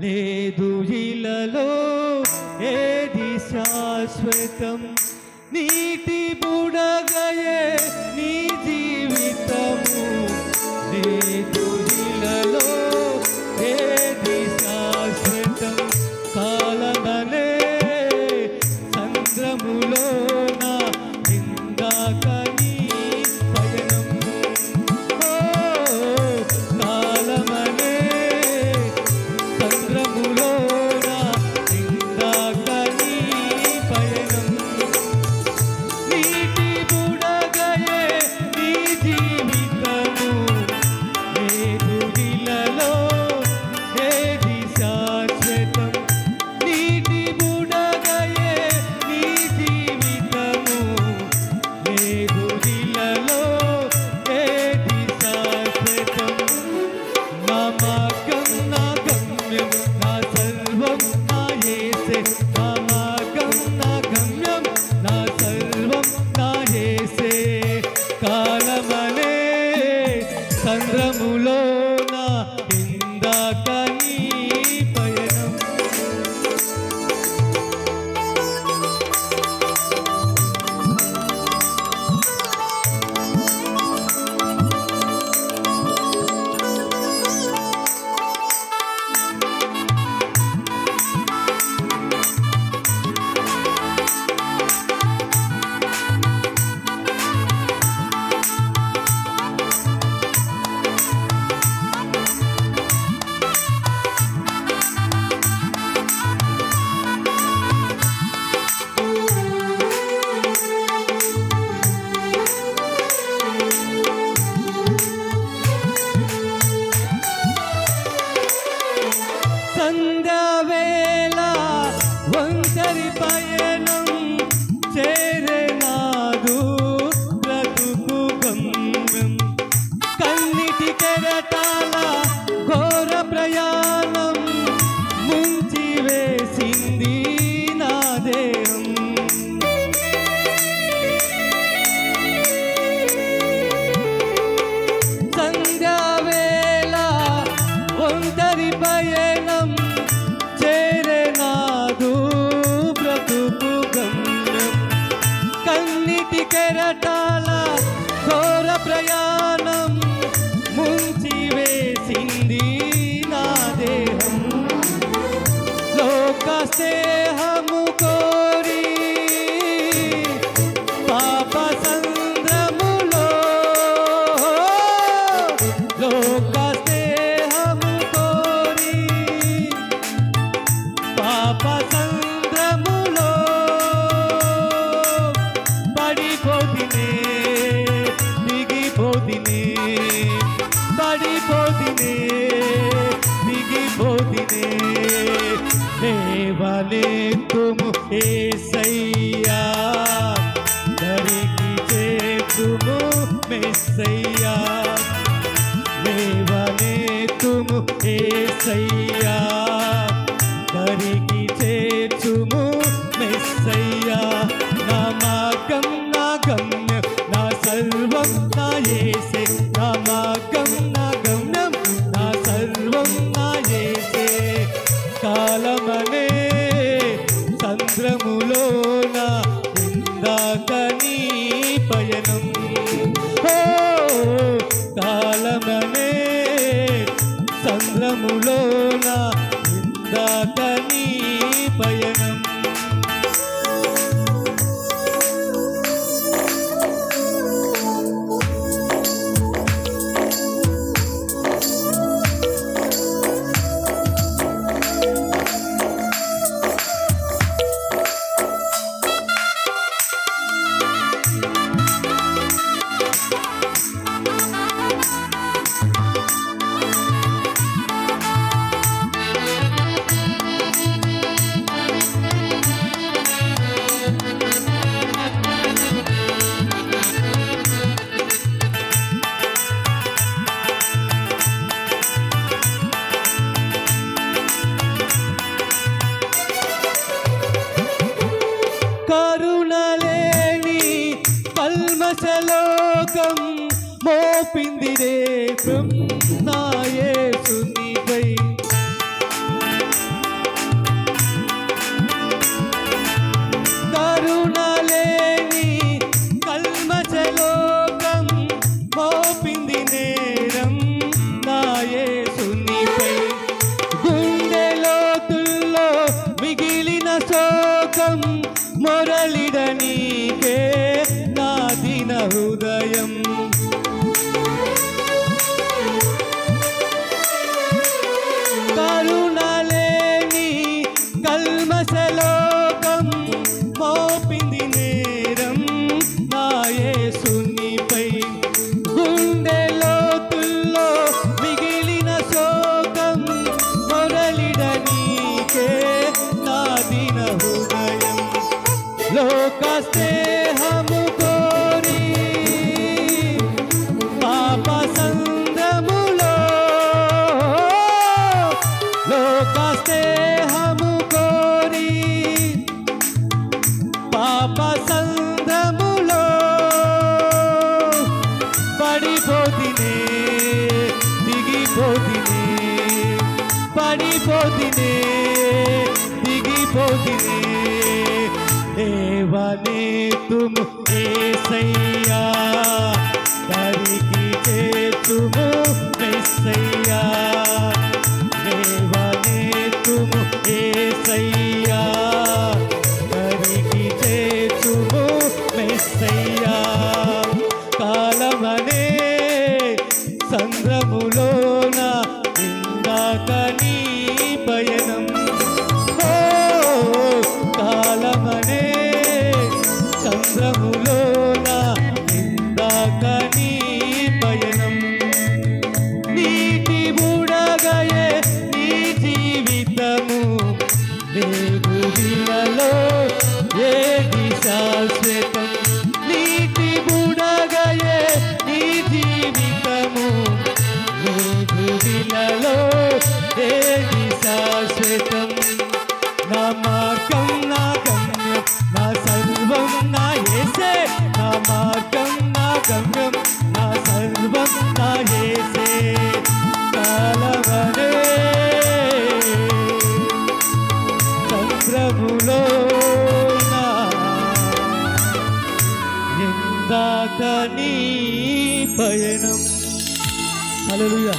లేదు ఇలలో ఏది శాశ్వతం నీటి బుడగయే నీ జీవితము లేదు ఇలలో ఏది శాశ్వతం కాలమనే సంద్రములోన ఇందాకని పయనం కాలమనే సంద్రములోన ఇందాకని పయనం నీటి బుడగయే నీ జీవితము లేదు ఇలలో ఏది శాశ్వతం నీటి బుడగయే నీ జీవితము లేదు ఇలలో ఏది శాశ్వతం నా మార్గం నా గమ్యం నా సర్వం నా యేసే నా మార్గం నా గమ్యం నా సర్వం నా యేసే కాలమనే సంద్రములోన ఇందాకని పయనం సంధ్యావేళ ఒంటరి పయనం చేరనాదు బ్రతుకు గమ్యం కన్నిటి కెరటాల ఘోర ప్రయాణం ముంచి వేసింది నా దేహం సంధ్యావేళ ఒంటరి పయనం చేరనాదు బ్రతుకు గమ్యం కన్నిటి కెరటాల ఘోర ప్రయాణం ముంచి వేసింది నా దేహం లోక స్నేహము కోరి పాప సంద్రములో లోక స్నేహము కోరి పాప సంద్రములో పడిపోతినే దిగిపోతినే పడిపోతినే దిగిపోతినే దేవనే తుము యేసయ్యా దరికి చేతుము మెస్సయ్యా దేవనే తుము యేసయ్యా దరికి చేతుము మెస్సయ్యా నా మార్గం నా గమ్యం నా సర్వం నా యేసే నా మార్గం నా గమ్యం నా సర్వం నా యేసే కాలమనే సంద్రములోన ఇందాకని పయనం కాలమనే సంద్రములోన ఇందాకని పయనం కరుణలేని కల్మషలోకం మోపిందిరే నా యేసునిపై హృదయం కరుణలేని కల్మషలోకం మోపింది నేరం నా యేసునిపై గుండె లోతుల్లో మిగిలిన శోకం మొరలిడ నీకే నా దీన హృదయం లోక స్నేహము కోరి పాప సంద్రములో లోక స్నేహము కోరి పాప సంద్రములో పడిపోతినే దిగిపోతినే పడిపోతినే దిగిపోతినే దేవనే తుమ్ ఏసయ్యా దరికి చేతుము మెస్సయ్యా దేవనే తుమ్ ఏసయ్యా దరికి చేతుము మెస్సయ్యా కాలమనే సంద్రములోన ఇందాక నీ పయనం కాలమనే సంద్రములోన ఇందాక నీ పయనం నీటి బుడగయే నీ జీవితము వేగువిలలో ఏది శాశ్వతం నీటి బుడగయే నీ జీవితము వేగువిలలో ఏది శాశ్వతం నా మార్గం నా గమ్యం నా సర్వం నా యేసే నా మార్గం నా గమ్యం నా సర్వం నా యేసే కాలవనే సంద్రములో ఇందాక నీ పయనం హల్లెలూయా.